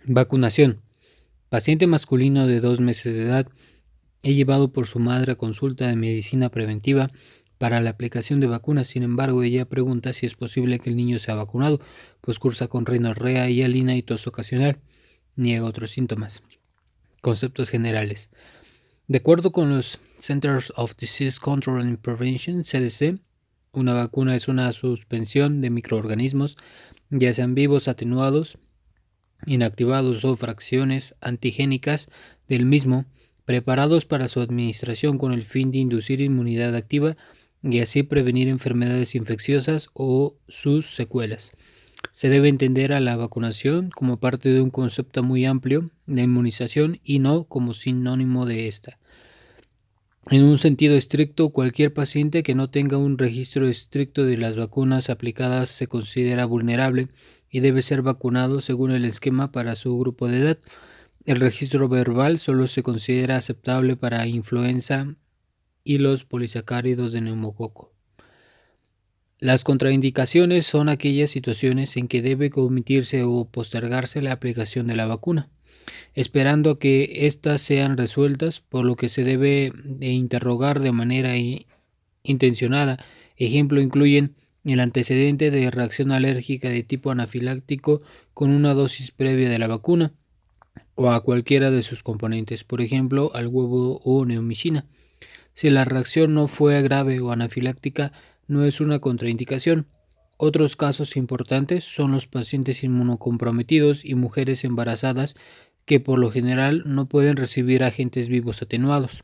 Vacunación. Paciente masculino de 2 meses de edad es llevado por su madre a consulta de medicina preventiva para la aplicación de vacunas. Sin embargo, ella pregunta si es posible que el niño sea vacunado, pues cursa con rinorrea, hialina y tos ocasional. Niega otros síntomas. Conceptos generales. De acuerdo con los Centers of Disease Control and Prevention, CDC, una vacuna es una suspensión de microorganismos, ya sean vivos, atenuados, inactivados o fracciones antigénicas del mismo, preparados para su administración con el fin de inducir inmunidad activa y así prevenir enfermedades infecciosas o sus secuelas. Se debe entender a la vacunación como parte de un concepto muy amplio de inmunización y no como sinónimo de esta. En un sentido estricto, cualquier paciente que no tenga un registro estricto de las vacunas aplicadas se considera vulnerable y debe ser vacunado según el esquema para su grupo de edad. El registro verbal solo se considera aceptable para influenza y los polisacáridos de neumococo. Las contraindicaciones son aquellas situaciones en que debe omitirse o postergarse la aplicación de la vacuna, esperando que éstas sean resueltas, por lo que se debe de interrogar de manera intencionada. Ejemplo incluyen el antecedente de reacción alérgica de tipo anafiláctico con una dosis previa de la vacuna o a cualquiera de sus componentes, por ejemplo al huevo o neomicina. Si la reacción no fue grave o anafiláctica, no es una contraindicación. Otros casos importantes son los pacientes inmunocomprometidos y mujeres embarazadas que por lo general no pueden recibir agentes vivos atenuados.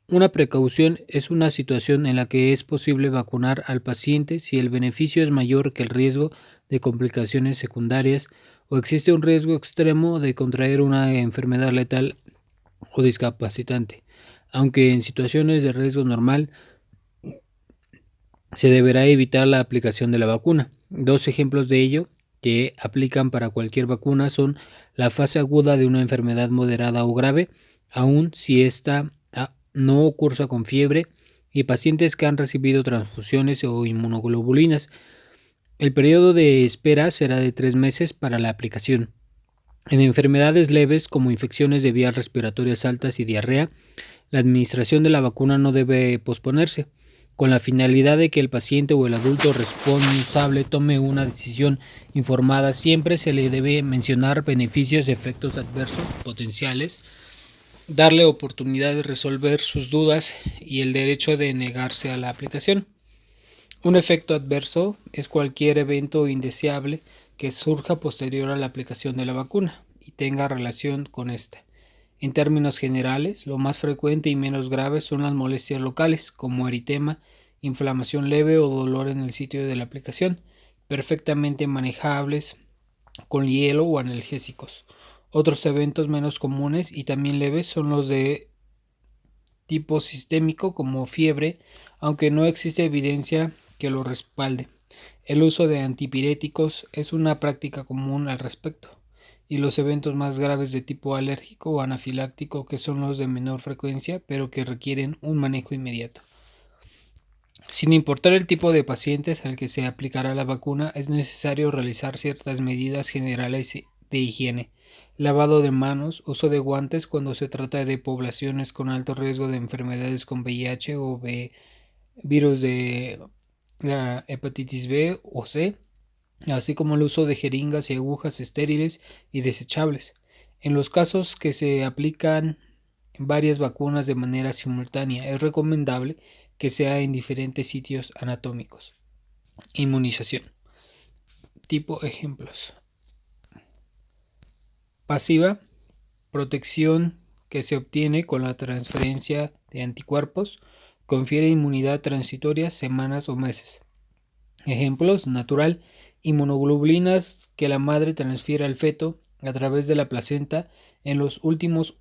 Una precaución es una situación en la que es posible vacunar al paciente si el beneficio es mayor que el riesgo de complicaciones secundarias o existe un riesgo extremo de contraer una enfermedad letal o discapacitante. Aunque en situaciones de riesgo normal se deberá evitar la aplicación de la vacuna. Dos ejemplos de ello que aplican para cualquier vacuna son la fase aguda de una enfermedad moderada o grave, aun si ésta no cursa con fiebre, y pacientes que han recibido transfusiones o inmunoglobulinas. El periodo de espera será de 3 meses para la aplicación. En enfermedades leves como infecciones de vías respiratorias altas y diarrea, la administración de la vacuna no debe posponerse, con la finalidad de que el paciente o el adulto responsable tome una decisión informada. Siempre se le debe mencionar beneficios y efectos adversos potenciales, darle oportunidad de resolver sus dudas y el derecho de negarse a la aplicación. Un efecto adverso es cualquier evento indeseable que surja posterior a la aplicación de la vacuna y tenga relación con esta. En términos generales, lo más frecuente y menos grave son las molestias locales, como eritema, inflamación leve o dolor en el sitio de la aplicación, perfectamente manejables con hielo o analgésicos. Otros eventos menos comunes y también leves son los de tipo sistémico, como fiebre, aunque no existe evidencia que lo respalde. El uso de antipiréticos es una práctica común al respecto, y los eventos más graves de tipo alérgico o anafiláctico, que son los de menor frecuencia pero que requieren un manejo inmediato. Sin importar el tipo de pacientes al que se aplicará la vacuna, es necesario realizar ciertas medidas generales de higiene: lavado de manos, uso de guantes cuando se trata de poblaciones con alto riesgo de enfermedades con VIH o virus de la hepatitis B o C, así como el uso de jeringas y agujas estériles y desechables. En los casos que se aplican varias vacunas de manera simultánea, es recomendable que sea en diferentes sitios anatómicos. Inmunización. Tipo ejemplos. Pasiva, protección que se obtiene con la transferencia de anticuerpos, confiere inmunidad transitoria semanas o meses. Ejemplos: natural, inmunoglobulinas que la madre transfiere al feto a través de la placenta en los últimos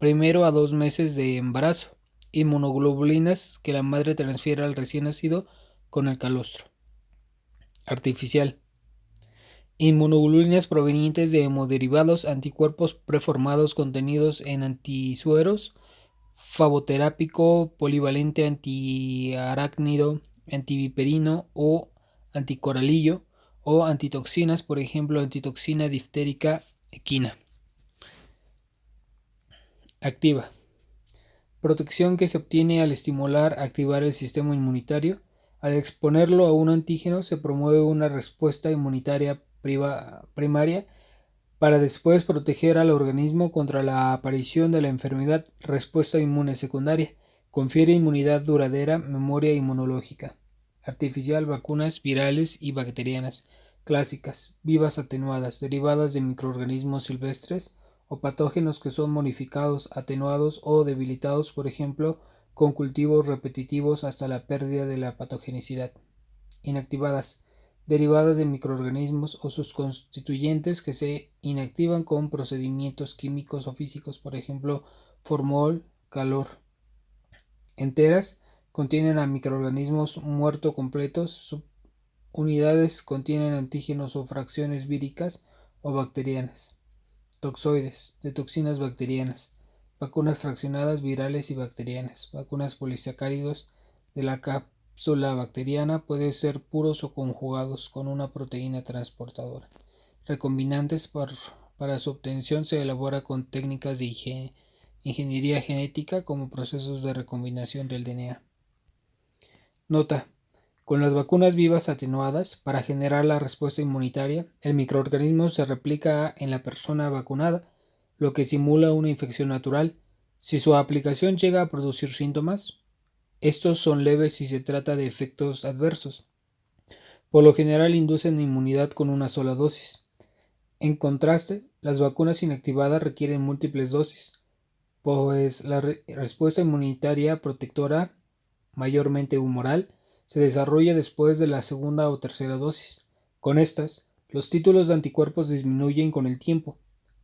1 a 2 meses de embarazo. Inmunoglobulinas que la madre transfiere al recién nacido con el calostro. Artificial. Inmunoglobulinas provenientes de hemoderivados, anticuerpos preformados contenidos en antisueros, flavoterápico, polivalente antiarácnido, antiviperino o anticoralillo, o antitoxinas, por ejemplo antitoxina diftérica equina. Activa. Protección que se obtiene al estimular activar el sistema inmunitario. Al exponerlo a un antígeno se promueve una respuesta inmunitaria primaria para después proteger al organismo contra la aparición de la enfermedad. Respuesta inmune secundaria. Confiere inmunidad duradera, memoria inmunológica. Artificial, vacunas virales y bacterianas. Clásicas, vivas atenuadas, derivadas de microorganismos silvestres o patógenos que son modificados, atenuados o debilitados, por ejemplo, con cultivos repetitivos hasta la pérdida de la patogenicidad. Inactivadas, derivadas de microorganismos o sus constituyentes que se inactivan con procedimientos químicos o físicos, por ejemplo, formol, calor. Enteras, contienen a microorganismos muerto completos. Subunidades contienen antígenos o fracciones víricas o bacterianas. Toxoides, de toxinas bacterianas. Vacunas fraccionadas virales y bacterianas. Vacunas polisacáridos de la cápsula bacteriana, pueden ser puros o conjugados con una proteína transportadora. Recombinantes, para su obtención se elabora con técnicas de ingeniería genética como procesos de recombinación del DNA. Nota: con las vacunas vivas atenuadas, para generar la respuesta inmunitaria, el microorganismo se replica en la persona vacunada, lo que simula una infección natural. Si su aplicación llega a producir síntomas, estos son leves si se trata de efectos adversos. Por lo general inducen inmunidad con una sola dosis. En contraste, las vacunas inactivadas requieren múltiples dosis, pues la respuesta inmunitaria protectora, mayormente humoral, se desarrolla después de la segunda o tercera dosis. Con estas, los títulos de anticuerpos disminuyen con el tiempo,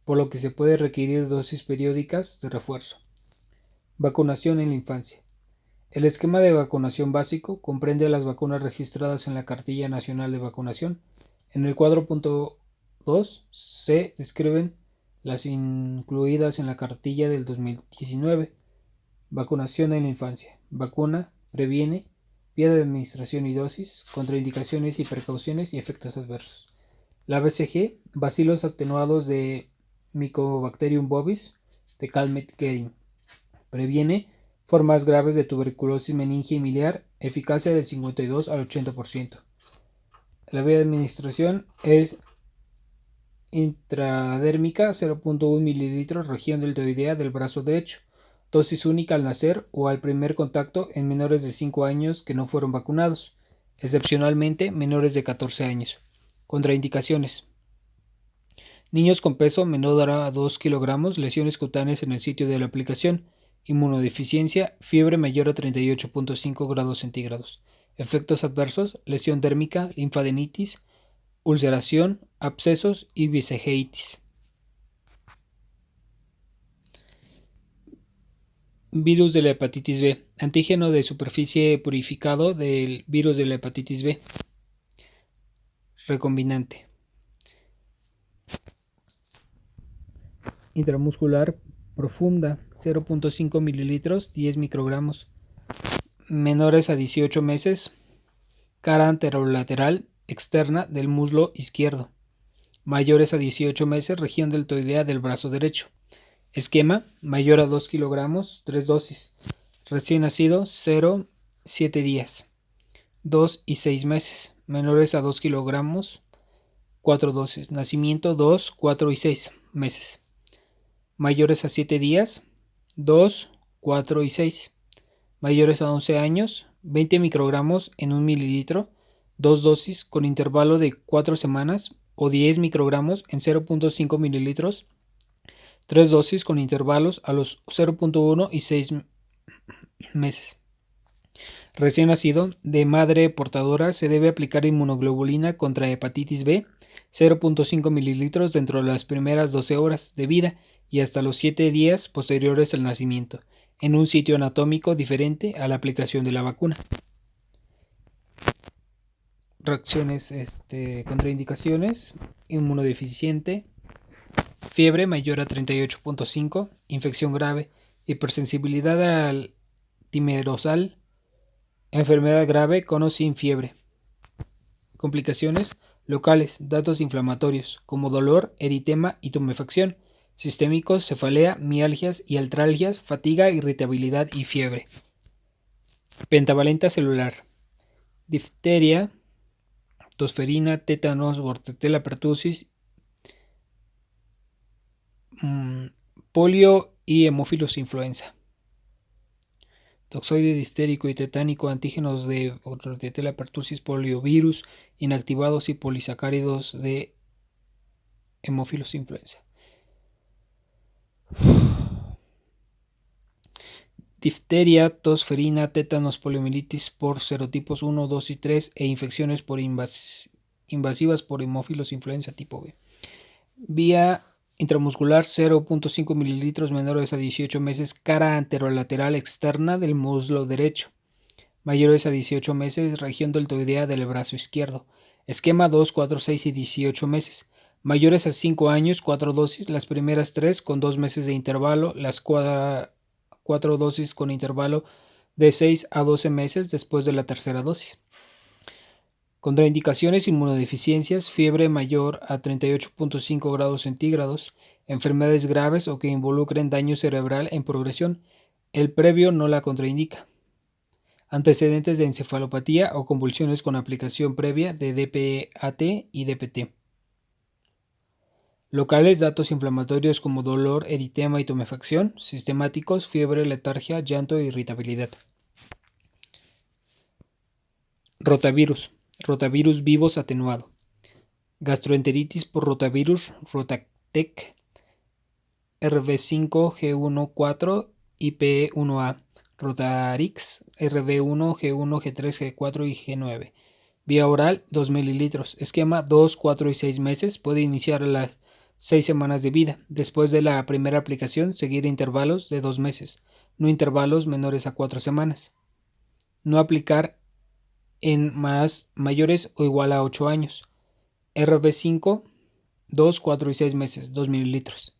por lo que se puede requerir dosis periódicas de refuerzo. Vacunación en la infancia. El esquema de vacunación básico comprende las vacunas registradas en la Cartilla Nacional de Vacunación. En el cuadro punto 2 se describen las incluidas en la cartilla del 2019. Vacunación en la infancia. Vacuna, previene, vía de administración y dosis, contraindicaciones y precauciones y efectos adversos. La BCG, bacilos atenuados de Mycobacterium bovis, de Calmette-Guerin. Previene formas graves de tuberculosis meningia y miliar, eficacia del 52 al 80%. La vía de administración es intradérmica, 0.1 ml, región deltoidea del brazo derecho. Dosis única al nacer o al primer contacto en menores de 5 años que no fueron vacunados, excepcionalmente menores de 14 años. Contraindicaciones: niños con peso menor a 2 kilogramos, lesiones cutáneas en el sitio de la aplicación, inmunodeficiencia, fiebre mayor a 38.5 grados centígrados. Efectos adversos: lesión dérmica, linfadenitis, ulceración, abscesos y vesíceitis. Virus de la hepatitis B. Antígeno de superficie purificado del virus de la hepatitis B. Recombinante. Intramuscular profunda, 0.5 mililitros, 10 microgramos. Menores a 18 meses. Cara anterolateral externa del muslo izquierdo. Mayores a 18 meses, región deltoidea del brazo derecho. Esquema: mayor a 2 kilogramos, 3 dosis. Recién nacido, 0, 7 días. 2 y 6 meses. Menores a 2 kilogramos, 4 dosis. Nacimiento: 2, 4 y 6 meses. Mayores a 7 días, 2, 4 y 6. Mayores a 11 años, 20 microgramos en 1 mililitro, 2 dosis con intervalo de 4 semanas o 10 microgramos en 0.5 mililitros, 3 dosis con intervalos a los 0.1 y 6 meses. Recién nacido, de madre portadora, se debe aplicar inmunoglobulina contra hepatitis B, 0.5 mililitros dentro de las primeras 12 horas de vida y hasta los 7 días posteriores al nacimiento, en un sitio anatómico diferente a la aplicación de la vacuna. Reacciones, contraindicaciones: inmunodeficiente, fiebre mayor a 38.5, infección grave, hipersensibilidad al timerosal, enfermedad grave con o sin fiebre. Complicaciones: Locales, datos inflamatorios, como dolor, eritema y tumefacción. Sistémicos, cefalea, mialgias y artralgias, fatiga, irritabilidad y fiebre. Pentavalenta celular. Difteria, tosferina, tétanos, Bordetella pertussis, polio y hemófilos influenza. Toxoide difterico y tetánico, antígenos de Bordetella pertussis, poliovirus, inactivados y polisacáridos de hemófilos influenza. Difteria, tosferina, tétanos, poliomielitis por serotipos 1, 2 y 3 e infecciones por invasivas por hemófilos influenza tipo B. Vía intramuscular 0.5 mililitros menores a 18 meses, cara anterolateral externa del muslo derecho. Mayores a 18 meses, región deltoidea del brazo izquierdo. Esquema 2, 4, 6 y 18 meses. Mayores a 5 años, 4 dosis, las primeras 3 con 2 meses de intervalo, las 4 dosis con intervalo de 6 a 12 meses después de la tercera dosis. Contraindicaciones: inmunodeficiencias, fiebre mayor a 38.5 grados centígrados, enfermedades graves o que involucren daño cerebral en progresión. El previo no la contraindica. Antecedentes de encefalopatía o convulsiones con aplicación previa de DPAT y DPT. Locales, datos inflamatorios como dolor, eritema y tumefacción. Sistemáticos, fiebre, letargia, llanto e irritabilidad. Rotavirus. Rotavirus vivos atenuado. Gastroenteritis por rotavirus, Rotatec, RV5G14 y PE1A. Rotarix, RV1, G1, G3, G4 y G9. Vía oral, 2 mililitros. Esquema 2, 4 y 6 meses. Puede iniciar a las 6 semanas de vida. Después de la primera aplicación, seguir intervalos de 2 meses. No intervalos menores a 4 semanas. No aplicar en mayores o igual a 8 años. RV5, 2, 4 y 6 meses, 2 mililitros.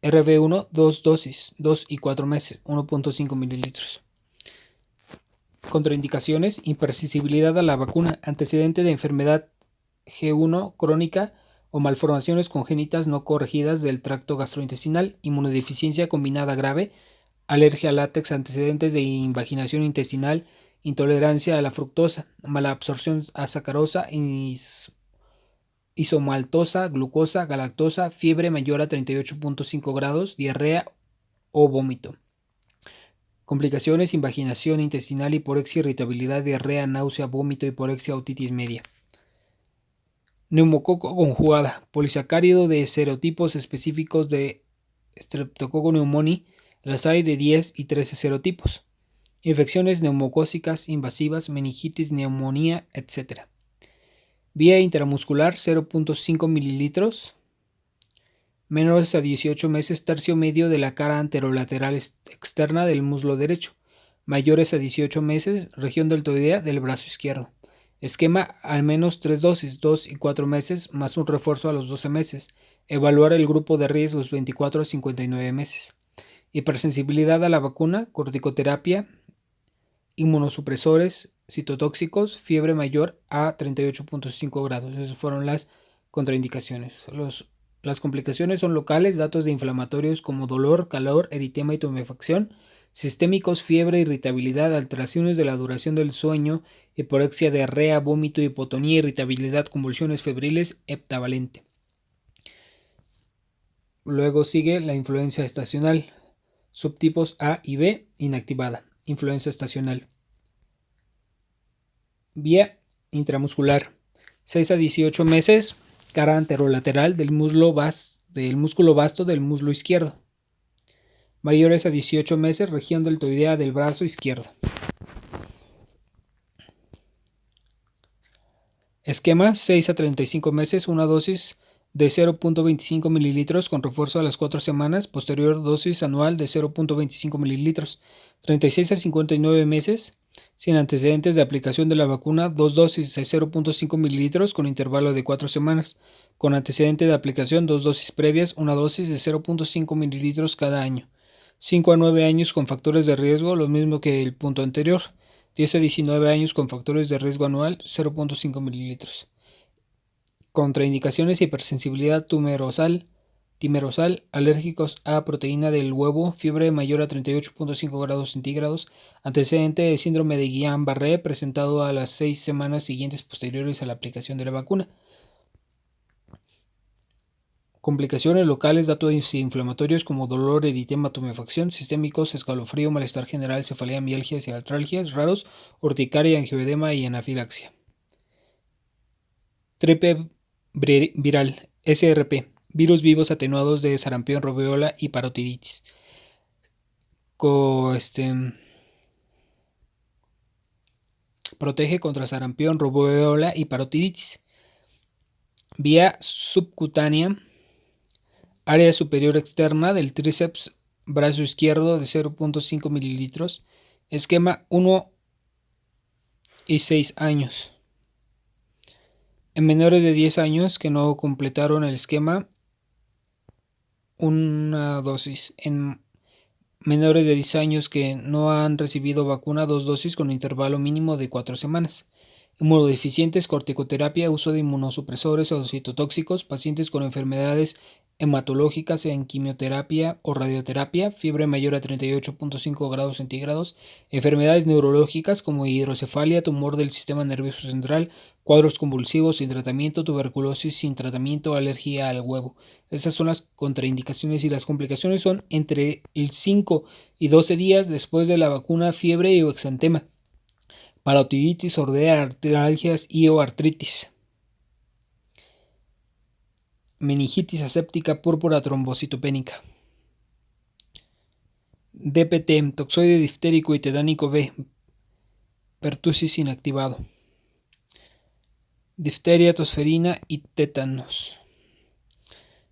RV1, 2 dosis, 2 y 4 meses, 1.5 mililitros. Contraindicaciones: hipersensibilidad a la vacuna, antecedente de enfermedad G1 crónica o malformaciones congénitas no corregidas del tracto gastrointestinal, inmunodeficiencia combinada grave, alergia al látex, antecedentes de invaginación intestinal, intolerancia a la fructosa, mala absorción a sacarosa, isomaltosa, glucosa, galactosa, fiebre mayor a 38.5 grados, diarrea o vómito. Complicaciones: invaginación intestinal, hiporexia, irritabilidad, diarrea, náusea, vómito, hiporexia, otitis media. Neumococo conjugada, polisacárido de serotipos específicos de Streptococcus pneumoniae, las hay de 10 y 13 serotipos. Infecciones neumocócicas invasivas, meningitis, neumonía, etc. Vía intramuscular 0.5 mililitros. Menores a 18 meses, tercio medio de la cara anterolateral externa del muslo derecho. Mayores a 18 meses, región deltoidea del brazo izquierdo. Esquema: al menos 3 dosis, 2 y 4 meses, más un refuerzo a los 12 meses. Evaluar el grupo de riesgos 24 a 59 meses. Hipersensibilidad a la vacuna, corticoterapia, inmunosupresores, citotóxicos, fiebre mayor a 38.5 grados. Esas fueron las contraindicaciones. Las complicaciones son locales, datos de inflamatorios como dolor, calor, eritema y tumefacción. Sistémicos, fiebre, irritabilidad, alteraciones de la duración del sueño, hiporexia, diarrea, vómito, hipotonía, irritabilidad, convulsiones febriles, heptavalente. Luego sigue la influenza estacional. Subtipos A y B, inactivada. Influenza estacional. Vía intramuscular. 6 a 18 meses, cara anterolateral del músculo vasto del muslo izquierdo. Mayores a 18 meses, región deltoidea del brazo izquierdo. Esquema: 6 a 35 meses, una dosis de 0.25 mililitros con refuerzo a las 4 semanas, posterior dosis anual de 0.25 mililitros. 36 a 59 meses, sin antecedentes de aplicación de la vacuna, 2 dosis de 0.5 mililitros con intervalo de 4 semanas. Con antecedente de aplicación, 2 dosis previas, una dosis de 0.5 mililitros cada año. 5 a 9 años con factores de riesgo, lo mismo que el punto anterior. 10 a 19 años con factores de riesgo anual, 0.5 mililitros. Contraindicaciones: hipersensibilidad timerosal, alérgicos a proteína del huevo, fiebre mayor a 38.5 grados centígrados, antecedente de síndrome de Guillain-Barré presentado a las 6 semanas siguientes posteriores a la aplicación de la vacuna. Complicaciones locales, datos inflamatorios como dolor, eritema, tumefacción, sistémicos, escalofrío, malestar general, cefalea, mialgias y artralgias raros, urticaria, angioedema y anafilaxia. Tripe viral, SRP, virus vivos atenuados de sarampión, rubeola y parotiditis. Protege contra sarampión, rubeola y parotiditis. Vía subcutánea, área superior externa del tríceps brazo izquierdo de 0.5 mililitros. Esquema 1 y 6 años. En menores de 10 años que no completaron el esquema, una dosis. En menores de 10 años que no han recibido vacuna, 2 dosis con intervalo mínimo de 4 semanas. Inmunodeficientes, corticoterapia, uso de inmunosupresores o citotóxicos, pacientes con enfermedades hematológicas en quimioterapia o radioterapia, fiebre mayor a 38.5 grados centígrados, enfermedades neurológicas como hidrocefalia, tumor del sistema nervioso central, cuadros convulsivos sin tratamiento, tuberculosis sin tratamiento, alergia al huevo. Esas son las contraindicaciones y las complicaciones son entre el 5 y 12 días después de la vacuna, fiebre o exantema, parotiditis, sordera, artralgias y o artritis. Meningitis aséptica púrpura trombocitopénica. DPT, toxoide diftérico y tetánico B, pertusis inactivado. Difteria, tosferina y tétanos.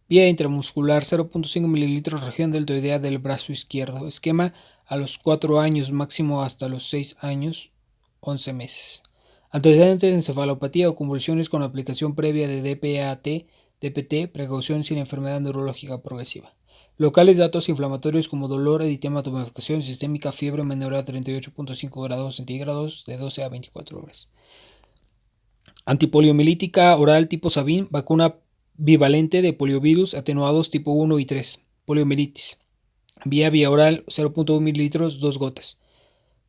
Vía intramuscular 0.5 mililitros, región deltoidea del brazo izquierdo. Esquema a los 4 años, máximo hasta los 6 años, 11 meses. Antecedentes de encefalopatía o convulsiones con aplicación previa de DPT, precaución sin enfermedad neurológica progresiva. Locales, datos inflamatorios como dolor, eritema, tumefacción sistémica, fiebre menor a 38.5 grados centígrados de 12 a 24 horas. Antipoliomielítica oral tipo Sabin, vacuna bivalente de poliovirus atenuados tipo 1 y 3. Poliomielitis. Vía oral 0.1 mililitros, 2 gotas.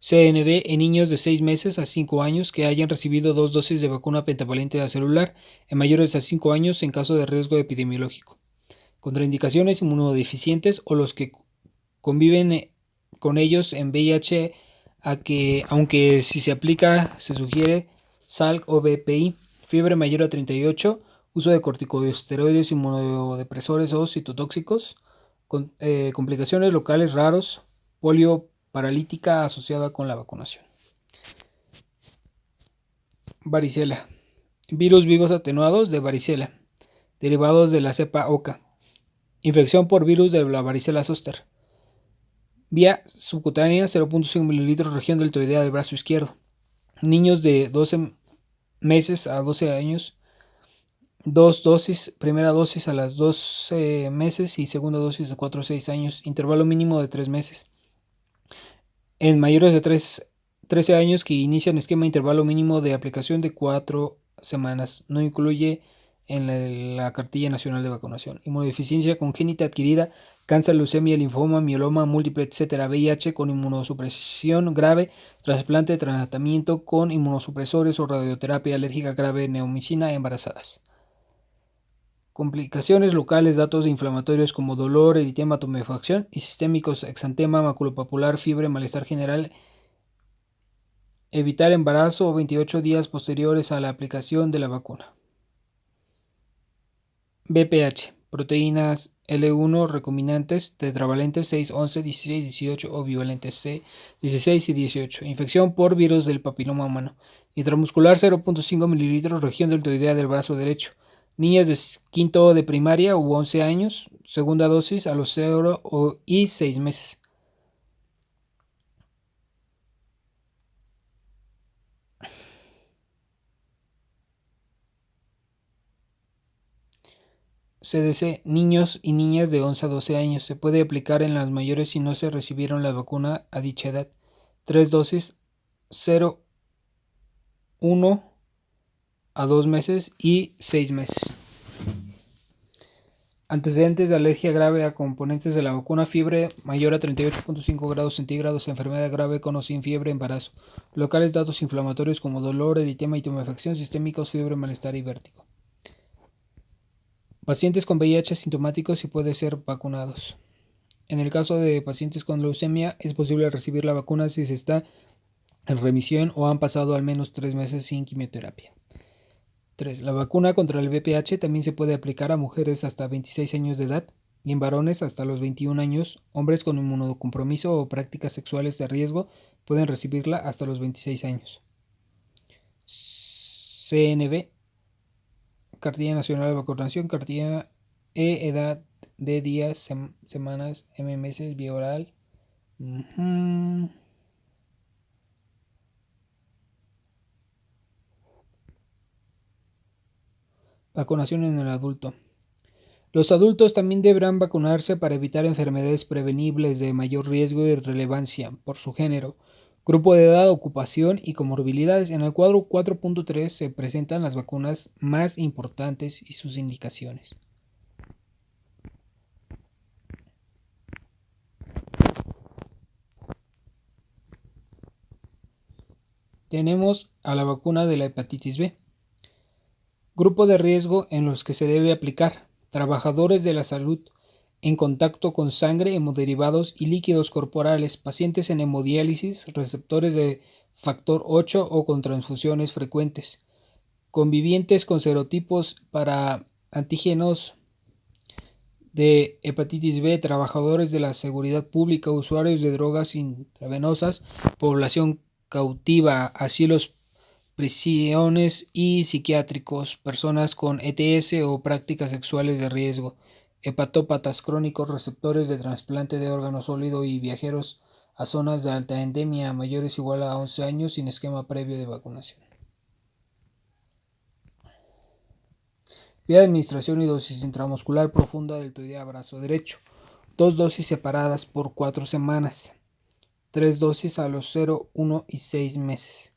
CNV en niños de 6 meses a 5 años que hayan recibido 2 dosis de vacuna pentavalente acelular, en mayores a 5 años en caso de riesgo epidemiológico. Contraindicaciones: inmunodeficientes o los que conviven con ellos en VIH, aunque si se aplica se sugiere SALC o BPI, fiebre mayor a 38, uso de corticosteroides, inmunodepresores o citotóxicos, complicaciones locales raros, polio paralítica asociada con la vacunación. Varicela. Virus vivos atenuados de varicela, derivados de la cepa Oca. Infección por virus de la varicela zoster. Vía subcutánea 0.5 mililitros, región deltoidea del brazo izquierdo. Niños de 12 meses a 12 años, 2 dosis, primera dosis a las 12 meses y segunda dosis de 4 a 6 años, intervalo mínimo de 3 meses. En mayores de 13 años que inician esquema, intervalo mínimo de aplicación de 4 semanas. No incluye en la cartilla nacional de vacunación. Inmunodeficiencia congénita adquirida, cáncer, leucemia, linfoma, mieloma múltiple, etc. VIH con inmunosupresión grave, trasplante, tratamiento con inmunosupresores o radioterapia alérgica grave, neomicina, embarazadas. Complicaciones locales, datos inflamatorios como dolor, eritema, tumefacción y sistémicos, exantema, maculopapular, fiebre, malestar general. Evitar embarazo o 28 días posteriores a la aplicación de la vacuna. BPH, proteínas L1 recombinantes tetravalentes 6, 11, 16, 18 o bivalentes C, 16 y 18. Infección por virus del papiloma humano. Intramuscular 0.5 mililitros, región deltoidea del brazo derecho. Niñas de quinto de primaria u 11 años, segunda dosis a los 0 y 6 meses. CDC, niños y niñas de 11 a 12 años. Se puede aplicar en las mayores si no se recibieron la vacuna a dicha edad. 3 dosis, 0, 1 a 2 meses y 6 meses. Antecedentes de alergia grave a componentes de la vacuna: fiebre mayor a 38.5 grados centígrados, enfermedad grave con o sin fiebre, embarazo. Locales datos inflamatorios como dolor, eritema y tumefacción, sistémicos, fiebre, malestar y vértigo. Pacientes con VIH asintomáticos y pueden ser vacunados. En el caso de pacientes con leucemia, es posible recibir la vacuna si se está en remisión o han pasado al menos 3 meses sin quimioterapia. 3. La vacuna contra el VPH también se puede aplicar a mujeres hasta 26 años de edad y en varones hasta los 21 años. Hombres con inmunocompromiso o prácticas sexuales de riesgo pueden recibirla hasta los 26 años. CNV, Cartilla Nacional de Vacunación, cartilla edad de días, semanas, meses, vía oral. Vacunación en el adulto. Los adultos también deberán vacunarse para evitar enfermedades prevenibles de mayor riesgo y relevancia por su género, grupo de edad, ocupación y comorbilidades. En el cuadro 4.3 se presentan las vacunas más importantes y sus indicaciones. Tenemos a la vacuna de la hepatitis B. Grupo de riesgo en los que se debe aplicar: trabajadores de la salud en contacto con sangre, hemoderivados y líquidos corporales, pacientes en hemodiálisis, receptores de factor 8 o con transfusiones frecuentes, convivientes con serotipos para antígenos de hepatitis B, trabajadores de la seguridad pública, usuarios de drogas intravenosas, población cautiva, asilos, prisiones y psiquiátricos, personas con ETS o prácticas sexuales de riesgo, hepatópatas crónicos, receptores de trasplante de órgano sólido y viajeros a zonas de alta endemia, mayores o igual a 11 años sin esquema previo de vacunación. Vía de administración y dosis: intramuscular profunda deltoidea brazo derecho, 2 dosis separadas por 4 semanas, 3 dosis a los 0, 1 y 6 meses.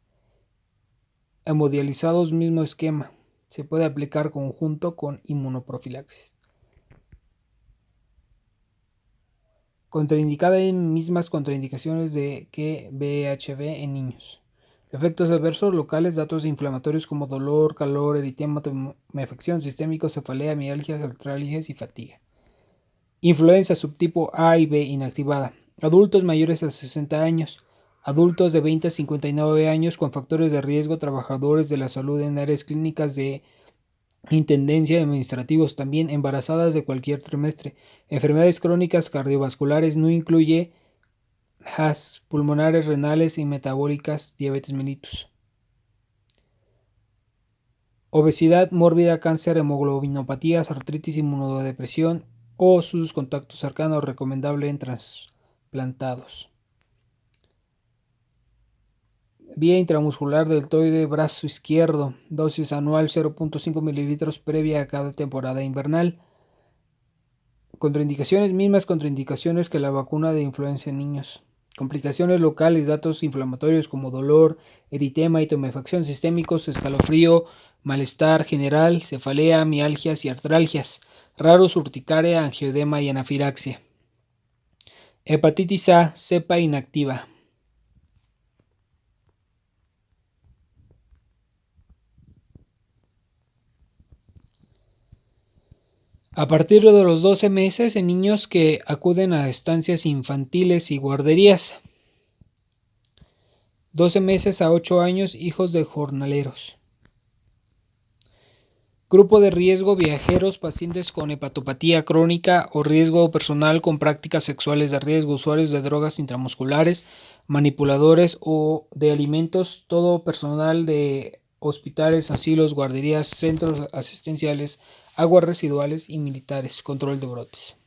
Hemodializados, mismo esquema. Se puede aplicar conjunto con inmunoprofilaxis. Contraindicada en mismas contraindicaciones de que VHV en niños. Efectos adversos locales: datos inflamatorios como dolor, calor, eritema, tumefacción, sistémico, cefalea, mialgias, artralgias y fatiga. Influenza subtipo A y B inactivada. Adultos mayores a 60 años. Adultos de 20 a 59 años con factores de riesgo, trabajadores de la salud en áreas clínicas de intendencia, administrativos, también embarazadas de cualquier trimestre. Enfermedades crónicas cardiovasculares, no incluye HAS, pulmonares, renales y metabólicas, diabetes mellitus. Obesidad mórbida, cáncer, hemoglobinopatías, artritis, inmunodepresión o sus contactos cercanos, recomendable en trasplantados. Vía intramuscular deltoide brazo izquierdo, dosis anual 0.5 mililitros previa a cada temporada invernal. Contraindicaciones: mismas contraindicaciones que la vacuna de influenza en niños. Complicaciones locales: datos inflamatorios como dolor, eritema y tumefacción, sistémicos, escalofrío, malestar general, cefalea, mialgias y artralgias, raros urticaria, angioedema y anafilaxia. Hepatitis A, cepa inactiva. A partir de los 12 meses en niños que acuden a estancias infantiles y guarderías. 12 meses a 8 años, hijos de jornaleros. Grupo de riesgo: viajeros, pacientes con hepatopatía crónica o riesgo personal con prácticas sexuales de riesgo, usuarios de drogas intramusculares, manipuladores o de alimentos, todo personal de hospitales, asilos, guarderías, centros asistenciales, aguas residuales y militares. Control de brotes.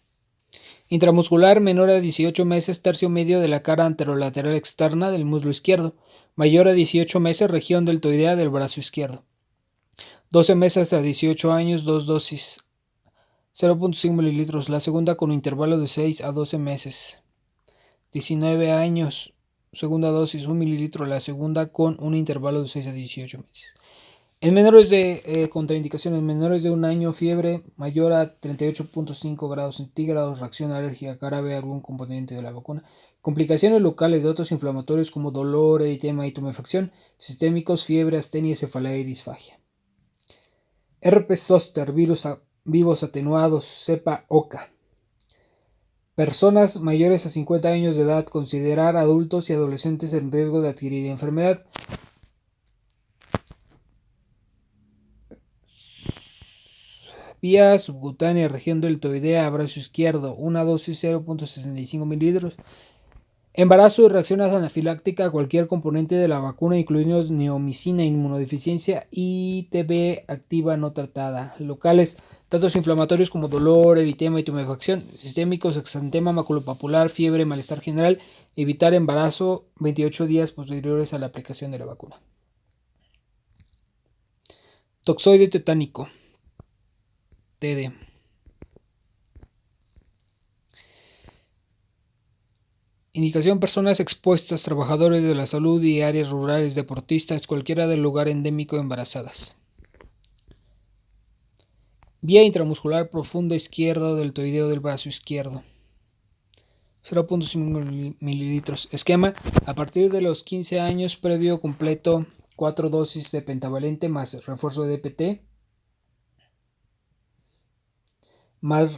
Intramuscular: menor a 18 meses, tercio medio de la cara anterolateral externa del muslo izquierdo. Mayor a 18 meses, región deltoidea del brazo izquierdo. 12 meses a 18 años, 2 dosis, 0.5 mililitros, la segunda con un intervalo de 6 a 12 meses. 19 años, segunda dosis, 1 mililitro, la segunda con un intervalo de 6 a 18 meses. En menores de contraindicaciones, menores de un año, fiebre mayor a 38.5 grados centígrados, reacción alérgica grave a algún componente de la vacuna, complicaciones locales de otros inflamatorios como dolor, eritema y tumefacción, sistémicos, fiebre, astenia, cefalea y disfagia. Herpes zóster, virus vivos atenuados, cepa OCA. Personas mayores a 50 años de edad, considerar adultos y adolescentes en riesgo de adquirir enfermedad. Vía subcutánea, región deltoidea, brazo izquierdo, una dosis 0.65 mililitros. Embarazo y reacción anafiláctica a cualquier componente de la vacuna, incluidos neomicina, inmunodeficiencia y TB activa no tratada. Locales, datos inflamatorios como dolor, eritema y tumefacción. Sistémicos, exantema maculopapular, fiebre, malestar general. Evitar embarazo 28 días posteriores a la aplicación de la vacuna. Toxoide tetánico. TD. Indicación: personas expuestas, trabajadores de la salud y áreas rurales, deportistas, cualquiera del lugar endémico, embarazadas. Vía intramuscular profunda izquierda deltoideo del brazo izquierdo. 0.5 mililitros. Esquema: a partir de los 15 años, previo completo, 4 dosis de pentavalente más refuerzo de DPT más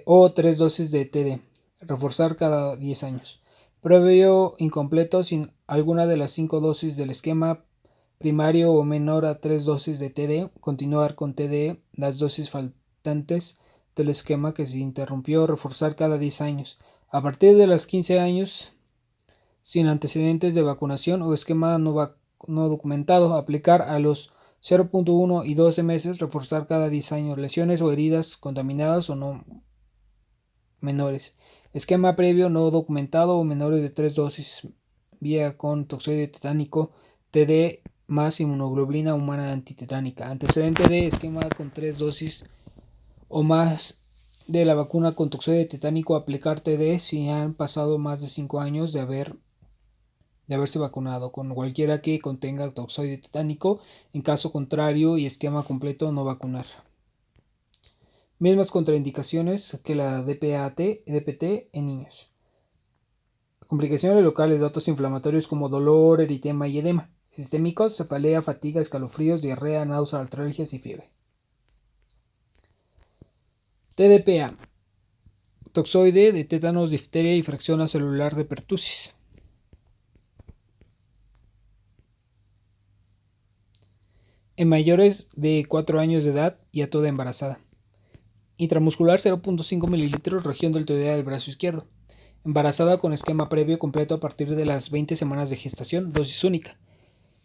o 3 dosis de TD. Reforzar cada 10 años. Previo incompleto sin alguna de las 5 dosis del esquema primario o menor a 3 dosis de TD. Continuar con TD las dosis faltantes del esquema que se interrumpió. Reforzar cada 10 años. A partir de los 15 años, sin antecedentes de vacunación o esquema no documentado, aplicar a los 0.1 y 12 meses. Reforzar cada 10 años. Lesiones o heridas contaminadas o no menores. Esquema previo no documentado o menores de 3 dosis. Vía con toxoide tetánico, TD más inmunoglobulina humana antitetánica. Antecedente de esquema con 3 dosis o más de la vacuna con toxoide tetánico. Aplicar TD si han pasado más de 5 años de haberse vacunado con cualquiera que contenga toxoide tetánico. En caso contrario y esquema completo, no vacunar. Mismas contraindicaciones que la DPT en niños. Complicaciones locales de otros inflamatorios como dolor, eritema y edema. Sistémicos: cefalea, fatiga, escalofríos, diarrea, náuseas, artralgias y fiebre. TDPA. Toxoide de tétanos, difteria y fracción celular de pertusis. En mayores de 4 años de edad y a toda embarazada. Intramuscular 0.5 mililitros, región deltoidea del brazo izquierdo. Embarazada con esquema previo completo a partir de las 20 semanas de gestación, dosis única.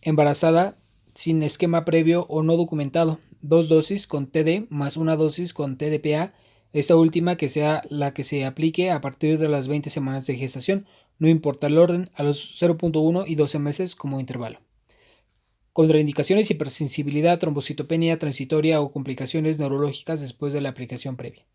Embarazada sin esquema previo o no documentado, 2 dosis con TD más una dosis con TDPA, esta última que sea la que se aplique a partir de las 20 semanas de gestación, no importa el orden, a los 0.1 y 12 meses como intervalo. Contraindicaciones: hipersensibilidad, trombocitopenia transitoria o complicaciones neurológicas después de la aplicación previa.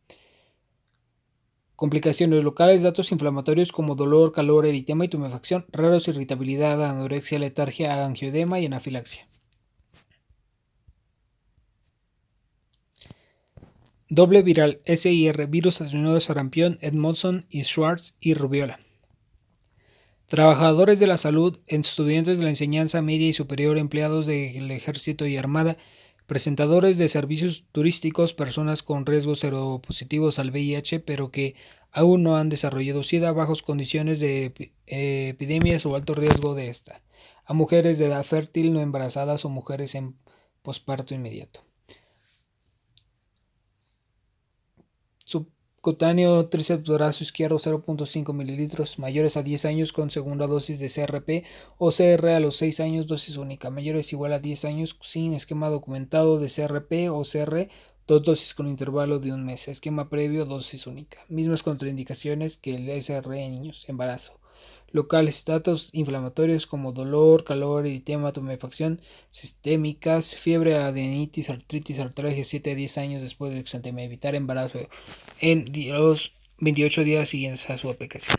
Complicaciones locales, datos inflamatorios como dolor, calor, eritema y tumefacción, raros irritabilidad, anorexia, letargia, angioedema y anafilaxia. Doble viral, SIR, virus atenuado de sarampión, Edmondson y Schwartz y rubiola. Trabajadores de la salud, estudiantes de la enseñanza media y superior, empleados del ejército y armada, presentadores de servicios turísticos, personas con riesgos seropositivos al VIH pero que aún no han desarrollado SIDA, bajos condiciones de epidemias o alto riesgo de esta, a mujeres de edad fértil, no embarazadas o mujeres en posparto inmediato. Subcutáneo tríceps brazo izquierdo 0.5 mililitros, mayores a 10 años con segunda dosis de CRP o CR a los 6 años, dosis única, mayores igual a 10 años sin esquema documentado de CRP o CR, 2 dosis con intervalo de un mes, esquema previo, dosis única. Mismas contraindicaciones que el SR en niños, embarazo. Locales, datos inflamatorios como dolor, calor, eritema, tumefacción, sistémicas, fiebre, adenitis, artritis, artralgia 7 a 10 años después de exantema. Evitar embarazo en los 28 días siguientes a su aplicación.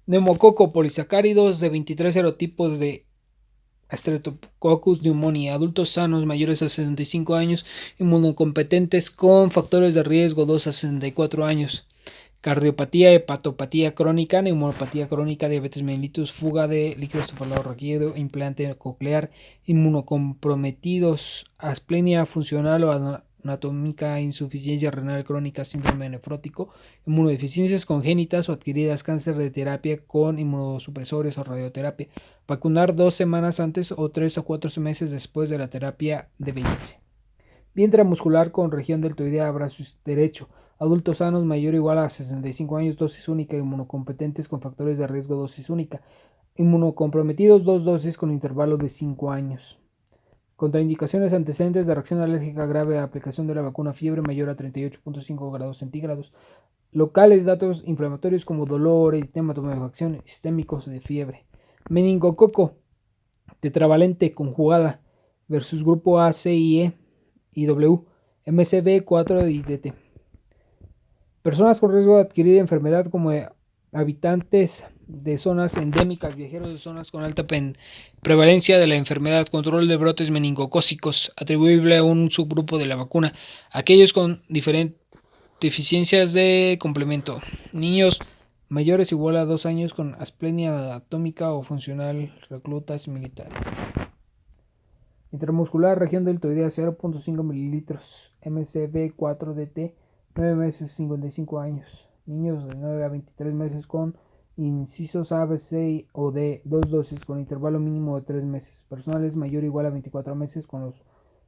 Neumococo, polisacáridos de 23 serotipos de Streptococcus pneumoniae. Adultos sanos mayores a 65 años, inmunocompetentes con factores de riesgo 2 a 64 años. Cardiopatía, hepatopatía crónica, neumonopatía crónica, diabetes mellitus, fuga de líquido cefalorraquídeo, implante coclear, inmunocomprometidos, asplenia funcional o anatómica, insuficiencia renal crónica, síndrome nefrótico, inmunodeficiencias congénitas o adquiridas, cáncer de terapia con inmunosupresores o radioterapia. Vacunar 2 semanas antes o 3 a 4 meses después de la terapia de VIH. Vientre muscular con región deltoidea, brazo derecho. Adultos sanos mayor o igual a 65 años, dosis única. Inmunocompetentes con factores de riesgo, dosis única. Inmunocomprometidos, 2 dosis con intervalo de 5 años. Contraindicaciones: antecedentes de reacción alérgica grave a aplicación de la vacuna, fiebre mayor a 38.5 grados centígrados. Locales, datos inflamatorios como dolor, eritema, tumefacción, sistémicos de fiebre. Meningococo tetravalente conjugada versus grupo A, C y E y W, MCV4 y DT. Personas con riesgo de adquirir enfermedad como habitantes de zonas endémicas, viajeros de zonas con alta prevalencia de la enfermedad, control de brotes meningocócicos, atribuible a un subgrupo de la vacuna, aquellos con diferentes deficiencias de complemento, niños mayores igual a 2 años con asplenia anatómica o funcional, reclutas militares. Intramuscular, región deltoidea, 0.5 mililitros, MCV4DT, 9 meses, 55 años. Niños de 9 a 23 meses con incisos A, B, C o D, 2 dosis con intervalo mínimo de 3 meses. Personales mayor o igual a 24 meses con los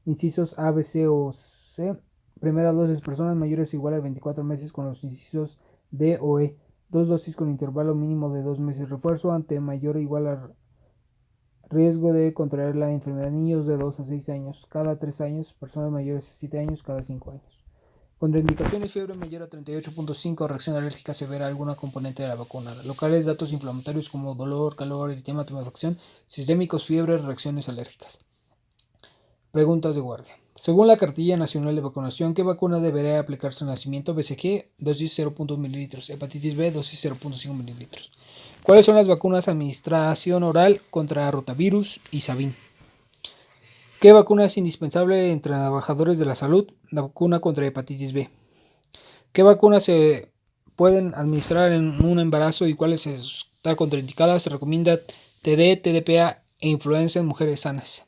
incisos A, B, C o C. Primera dosis, personas mayores o igual a 24 meses con los incisos D o E, 2 dosis con intervalo mínimo de 2 meses. Refuerzo ante mayor o igual a riesgo de contraer la enfermedad, niños de 2 a 6 años, cada 3 años, personas mayores de 7 años, cada 5 años. Contraindicaciones: fiebre mayor a 38.5, reacción alérgica severa a alguna componente de la vacuna. Locales, datos inflamatorios como dolor, calor, eritema, tumefacción, sistémicos, fiebre, reacciones alérgicas. Preguntas de guardia. Según la Cartilla Nacional de Vacunación, ¿qué vacuna deberá aplicarse al nacimiento? BCG, dosis 0.1 mililitros. Hepatitis B, dosis 0.5 mililitros. ¿Cuáles son las vacunas? Administración oral contra rotavirus y Sabin. ¿Qué vacuna es indispensable entre trabajadores de la salud? La vacuna contra hepatitis B. ¿Qué vacunas se pueden administrar en un embarazo y cuáles está contraindicada? Se recomienda TD, TDPA e influenza en mujeres sanas.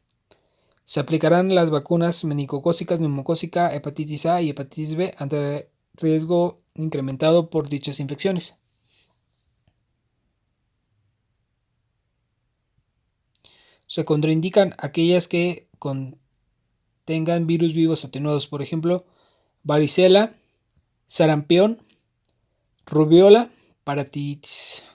Se aplicarán las vacunas meningocócicas, neumocócica, hepatitis A y hepatitis B ante riesgo incrementado por dichas infecciones. Se contraindican aquellas que contengan virus vivos atenuados, por ejemplo, varicela, sarampión, rubiola, paratitis.